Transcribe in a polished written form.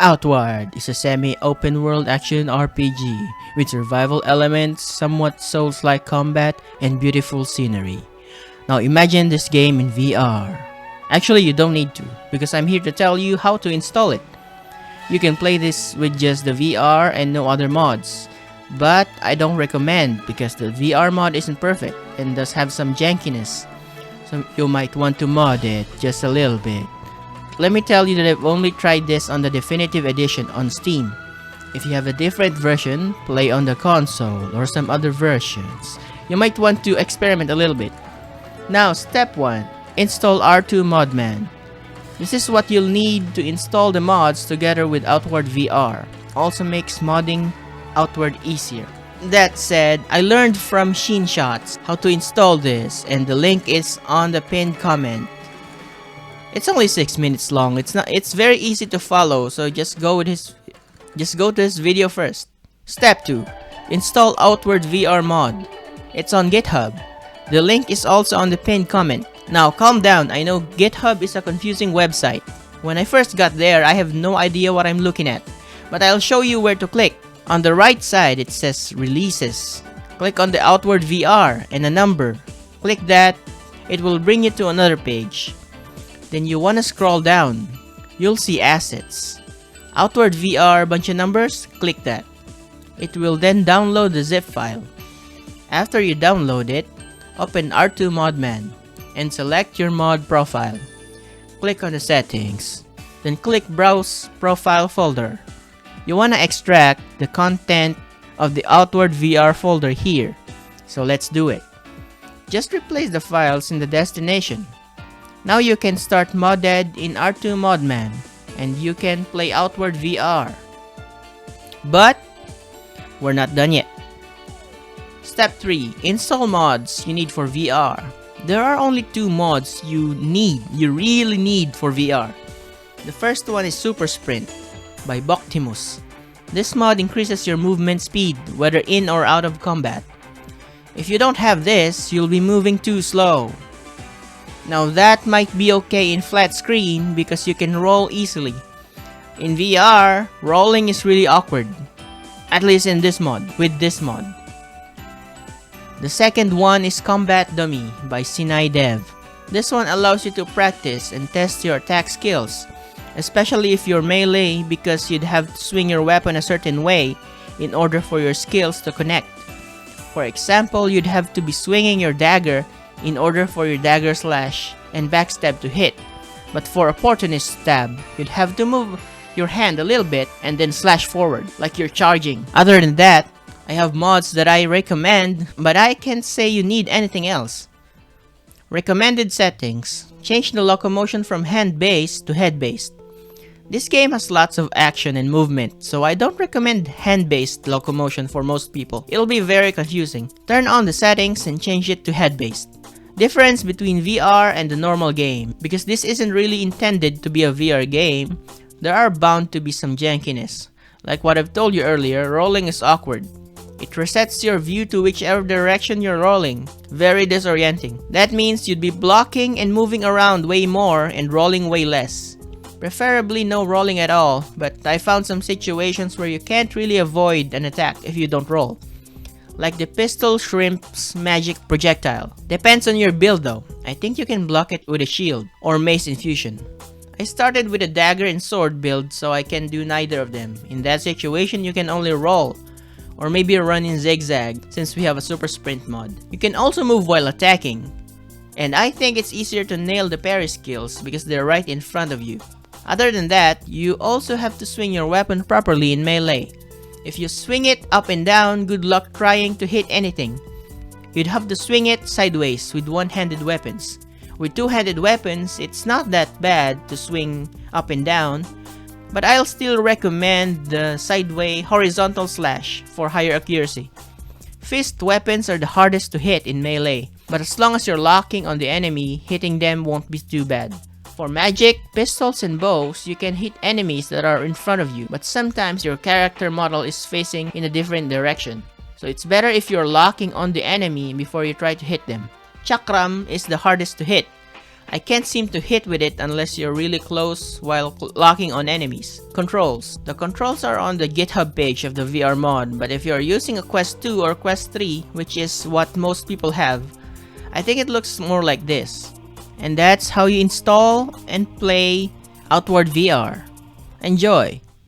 Outward is a semi-open world action RPG with survival elements, somewhat Souls-like combat, and beautiful scenery. Now imagine this game in VR. Actually, you don't need to, because I'm here to tell you how to install it. You can play this with just the VR and no other mods. But I don't recommend because the VR mod isn't perfect and does have some jankiness. So you might want to mod it just a little bit. Let me tell you that I've only tried this on the Definitive Edition on Steam. If you have a different version, play on the console or some other versions. You might want to experiment a little bit. Now, step 1. Install R2 Modman. This is what you'll need to install the mods together with Outward VR. Also makes modding Outward easier. That said, I learned from Sheenshots how to install this, and the link is on the pinned comment. It's only 6 minutes long. It's very easy to follow, so just go to this video first. Step 2. Install Outward VR mod. It's on GitHub. The link is also on the pinned comment. Now calm down, I know GitHub is a confusing website. When I first got there, I have no idea what I'm looking at. But I'll show you where to click. On the right side, it says Releases. Click on the Outward VR and a number. Click that. It will bring you to another page. Then you wanna scroll down. You'll see Assets. Outward VR, bunch of numbers, click that. It will then download the zip file. After you download it, open R2 Modman and select your mod profile. Click on the settings. Then click Browse Profile Folder. You wanna extract the content of the Outward VR folder here. So let's do it. Just replace the files in the destination. Now you can start modded in R2 Modman and you can play Outward VR. But we're not done yet. Step 3. Install mods you need for VR. There are only 2 mods you really need for VR. The first one is Super Sprint by Boctimus. This mod increases your movement speed whether in or out of combat. If you don't have this, you'll be moving too slow. Now that might be okay in flat screen because you can roll easily. In VR, rolling is really awkward. At least in this mod, with this mod. The second one is Combat Dummy by Sinai Dev. This one allows you to practice and test your attack skills, especially if you're melee because you'd have to swing your weapon a certain way in order for your skills to connect. For example, you'd have to be swinging your dagger in order for your dagger slash and backstab to hit. But for opportunist stab, you'd have to move your hand a little bit and then slash forward like you're charging. Other than that, I have mods that I recommend, but I can't say you need anything else. Recommended settings. Change the locomotion from hand-based to head-based. This game has lots of action and movement, so I don't recommend hand-based locomotion for most people. It'll be very confusing. Turn on the settings and change it to head-based. Difference between VR and the normal game. Because this isn't really intended to be a VR game, there are bound to be some jankiness. Like what I've told you earlier, rolling is awkward. It resets your view to whichever direction you're rolling. Very disorienting. That means you'd be blocking and moving around way more and rolling way less. Preferably no rolling at all, but I found some situations where you can't really avoid an attack if you don't roll. Like the Pistol Shrimp's magic projectile. Depends on your build though. I think you can block it with a shield or mace infusion. I started with a dagger and sword build so I can do neither of them. In that situation you can only roll. Or maybe run in zigzag since we have a super sprint mod. You can also move while attacking. And I think it's easier to nail the parry skills because they're right in front of you. Other than that, you also have to swing your weapon properly in melee. If you swing it up and down, good luck trying to hit anything. You'd have to swing it sideways with one-handed weapons. With two-handed weapons, it's not that bad to swing up and down, but I'll still recommend the sideway horizontal slash for higher accuracy. Fist weapons are the hardest to hit in melee, but as long as you're locking on the enemy, hitting them won't be too bad. For magic, pistols, and bows, you can hit enemies that are in front of you, but sometimes your character model is facing in a different direction. So it's better if you're locking on the enemy before you try to hit them. Chakram is the hardest to hit. I can't seem to hit with it unless you're really close while locking on enemies. Controls. The controls are on the GitHub page of the VR mod, but if you're using a Quest 2 or Quest 3, which is what most people have, I think it looks more like this. And that's how you install and play Outward VR. Enjoy!